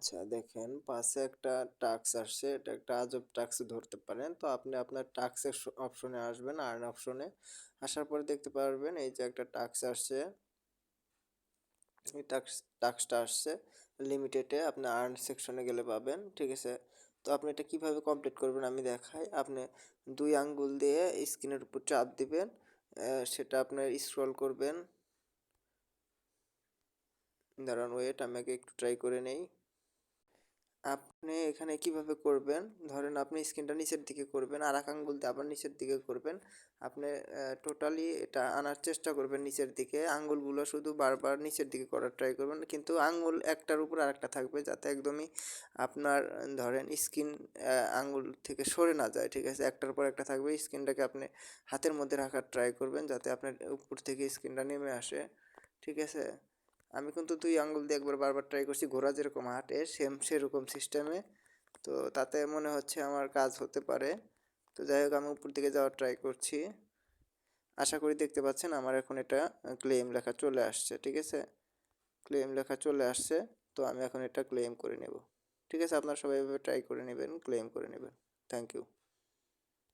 আচ্ছা দেখেন পাশে একটা টাস্ক আসছে, এটা একটা আজব টাস্ক ধরতে পারেন। তো আপনি আপনার টাস্কের অপশনে আসবেন, আর্ন অপশনে আসার পরে দেখতে পারবেন এই যে একটা টাস্ক আসছে। এই টাস্কটা আসছে লিমিটেডে, আপনি আর্ন সেকশনে গেলে পাবেন, ঠিক আছে। তো আপনি এটা কিভাবে কমপ্লিট করবেন আমি দেখাই। আপনি দুই আঙ্গুল দিয়ে স্ক্রিনের উপর চাপ দিবেন, সেটা আপনার স্ক্রল করবেন। দাঁড়ান ওয়েট, আমি আগে একটু ট্রাই করে নেই। আপনি এখানে কিভাবে করবেন, ধরেন আপনি স্ক্রিনটা নিচের দিকে করবেন আর এক আঙ্গুল দিয়ে আবার নিচের দিকে করবেন। আপনি টোটালি এটা আনার চেষ্টা করবেন নিচের দিকে, আঙ্গুলগুলো শুধু বারবার নিচের দিকে করার ট্রাই করবেন, কিন্তু আঙ্গুল একটার উপর আরেকটা থাকবে যাতে একদমই আপনার ধরেন স্ক্রিন আঙ্গুল থেকে সরে না যায়, ঠিক আছে। একটার পর একটা থাকবে, স্ক্রিনটাকে আপনি হাতের মধ্যে রাখার ট্রাই করবেন যাতে আপনার উপর থেকে স্ক্রিনটা নেমে আসে, ঠিক আছে। আমি কিন্তু দুই আঙ্গুল দিয়ে একবার বারবার ট্রাই করছি, ঘোড়া যেরকম হাঁটে সেম সেরকম সিস্টেমে। তো তাতে মনে হচ্ছে আমার কাজ হতে পারে। তো যাই হোক, আমি উপর দিকে যাওয়ার ট্রাই করছি। আশা করি দেখতে পাচ্ছেন আমার এখন এটা ক্লেম লেখা চলে আসছে, ঠিক আছে। ক্লেম লেখা চলে আসছে। তো আমি এখন এটা ক্লেম করে নেব, ঠিক আছে। আপনারা সবাই এভাবে ট্রাই করে নেবেন, ক্লেম করে নেবেন। Thank you.